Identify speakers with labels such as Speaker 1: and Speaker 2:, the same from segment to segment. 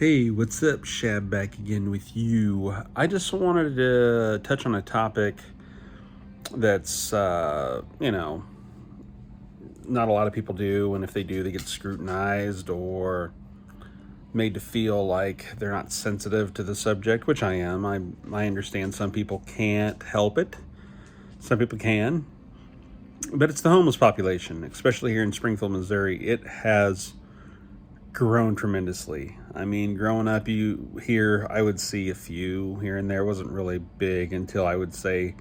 Speaker 1: Hey, what's up? Shab back again with you. I just wanted to touch on a topic that's, not a lot of people do, and if they do, they get scrutinized or made to feel like they're not sensitive to the subject, which I am. I understand some people can't help it, some people can, but it's the homeless population, especially here in Springfield, Missouri. It has grown tremendously. I mean, growing up, I would see a few here and there. It wasn't really big until I would say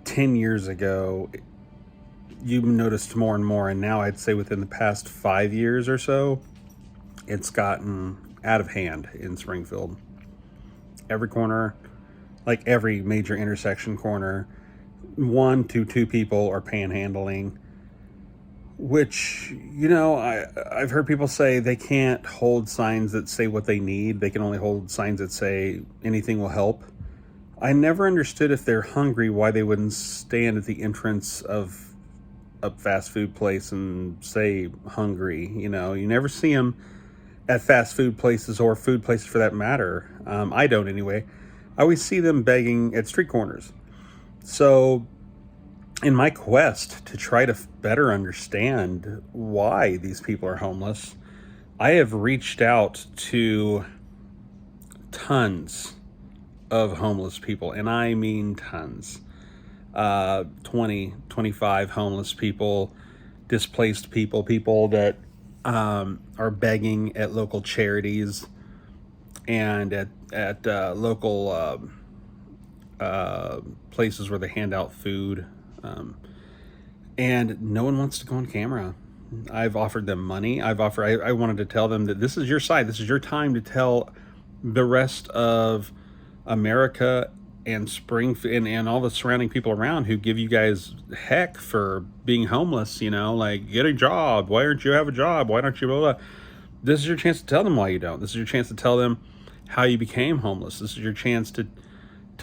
Speaker 1: 10 years ago. You noticed more and more, and now I'd say within the past 5 years or so, it's gotten out of hand in Springfield. Every corner, like every major intersection corner, one to two people are panhandling, which, I've heard people say they can't hold signs that say what they need. They can only hold signs that say anything will help. I never understood, if they're hungry, why they wouldn't stand at the entrance of a fast food place and say hungry. You never see them at fast food places, or food places for that matter. I don't, anyway. I always see them begging at street corners. So in my quest to try to better understand why these people are homeless, I have reached out to tons of homeless people, and I mean tons. 20, 25 homeless people, displaced people, people that are begging at local charities and at local places where they hand out food. And no one wants to go on camera. I've offered them money. I wanted to tell them that this is your side. This is your time to tell the rest of America and Springfield and all the surrounding people around who give you guys heck for being homeless, like, get a job. Why aren't you have a job? Why don't you blah, blah. This is your chance to tell them why you don't. This is your chance to tell them how you became homeless. This is your chance to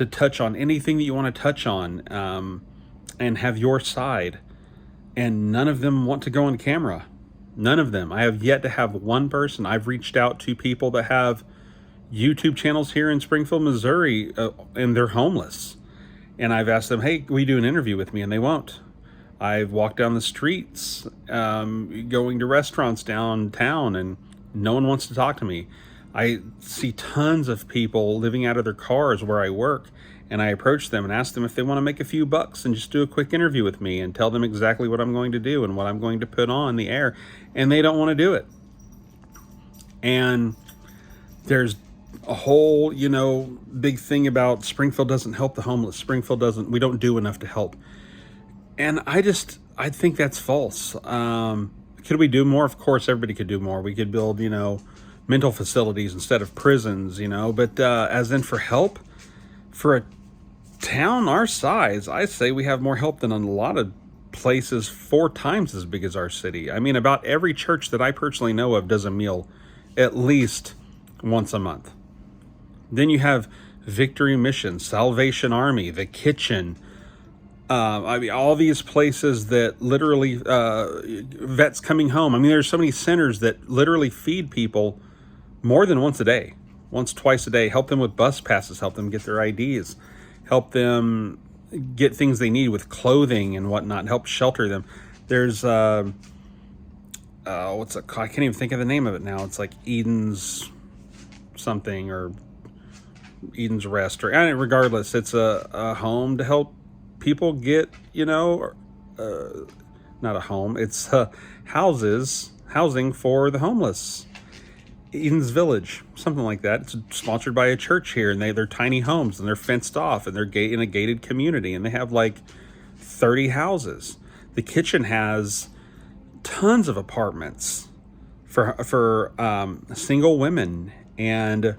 Speaker 1: touch on anything that you want to touch on, and have your side. And none of them want to go on camera. None of them. I have yet to have one person. I've reached out to people that have YouTube channels here in Springfield, Missouri, and they're homeless. And I've asked them, hey, will you do an interview with me? And they won't. I've walked down the streets, going to restaurants downtown, and no one wants to talk to me. I see tons of people living out of their cars where I work, and I approach them and ask them if they want to make a few bucks and just do a quick interview with me and tell them exactly what I'm going to do and what I'm going to put on the air, and they don't want to do it. And there's a whole, big thing about Springfield doesn't help the homeless. We don't do enough to help. And I think that's false. Could we do more? Of course, everybody could do more. We could build, mental facilities instead of prisons, but as in for help, for a town our size, I say we have more help than a lot of places 4 times as big as our city. I mean, about every church that I personally know of does a meal at least once a month. Then you have Victory Mission, Salvation Army, The Kitchen. All these places that literally, vets coming home. I mean, there's so many centers that literally feed people more than once a day, once, twice a day, help them with bus passes, help them get their IDs, help them get things they need with clothing and whatnot, help shelter them. There's, what's it called? I can't even think of the name of it now. It's like Eden's something, or Eden's Rest, or regardless, it's a home to help people get, not a home, it's housing for the homeless. Eden's Village, something like that. It's sponsored by a church here, and they're tiny homes, and they're fenced off, and they're in a gated community, and they have like 30 houses. The Kitchen has tons of apartments for single women and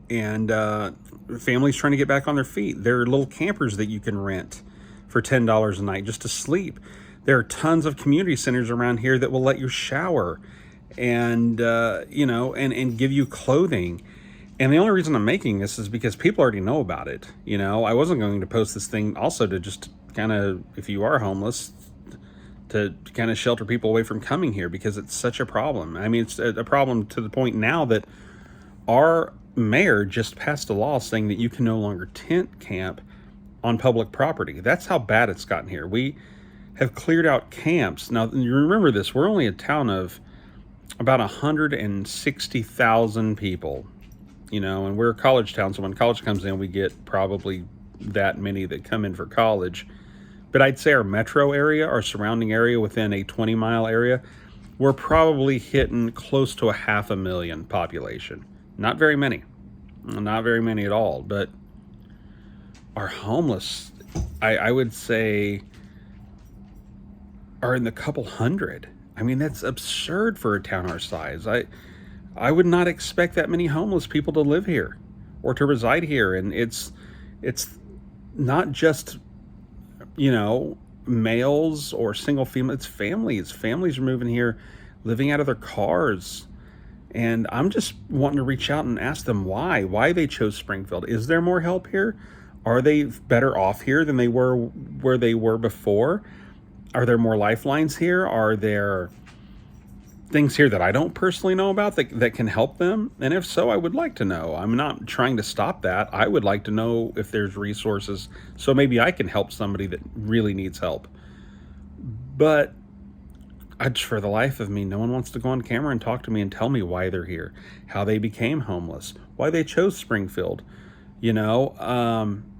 Speaker 1: families trying to get back on their feet. There are little campers that you can rent for $10 a night just to sleep. There are tons of community centers around here that will let you shower and give you clothing. And the only reason I'm making this is because people already know about it. I wasn't going to post this thing also to just kind of, if you are homeless, to kind of shelter people away from coming here because it's such a problem. I mean, it's a problem to the point now that our mayor just passed a law saying that you can no longer tent camp on public property. That's how bad it's gotten here. We have cleared out camps. Now, you remember this, we're only a town of about 160,000 people, and we're a college town. So when college comes in, we get probably that many that come in for college. But I'd say our metro area, our surrounding area within a 20-mile area, we're probably hitting close to a 500,000 population. Not very many. Not very many at all. But our homeless, I would say, are in the couple hundred. I mean, that's absurd for a town our size. I would not expect that many homeless people to live here or to reside here. And it's not just, males or single female, it's families. Families are moving here, living out of their cars. And I'm just wanting to reach out and ask them why they chose Springfield. Is there more help here? Are they better off here than they were where they were before? Are there more lifelines here? Are there things here that I don't personally know about that can help them? And if so, I would like to know. I'm not trying to stop that. I would like to know if there's resources so maybe I can help somebody that really needs help. But for the life of me, no one wants to go on camera and talk to me and tell me why they're here, how they became homeless, why they chose Springfield,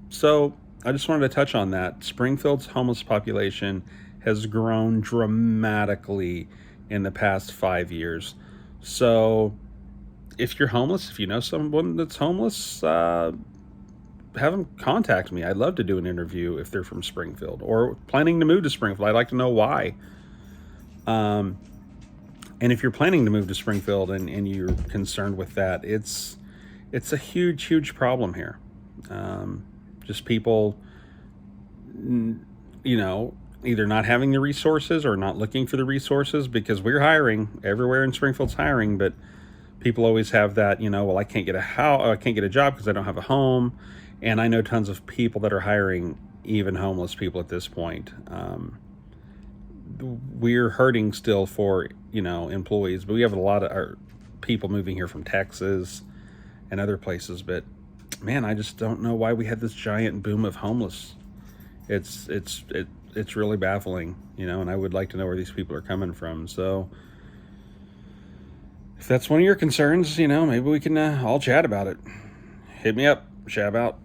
Speaker 1: So I just wanted to touch on that. Springfield's homeless population has grown dramatically in the past 5 years. So if you're homeless, if you know someone that's homeless, have them contact me. I'd love to do an interview if they're from Springfield or planning to move to Springfield. I'd like to know why. And if you're planning to move to Springfield and you're concerned with that, it's a huge, huge problem here. Just people, either not having the resources or not looking for the resources, because we're hiring everywhere in Springfield's hiring, but people always have that, well, I can't get I can't get a job because I don't have a home. And I know tons of people that are hiring even homeless people at this point. We're hurting still for, employees, but we have a lot of our people moving here from Texas and other places. But man, I just don't know why we had this giant boom of homeless. It's really baffling, and I would like to know where these people are coming from. So if that's one of your concerns, maybe we can all chat about it. Hit me up. Shab out.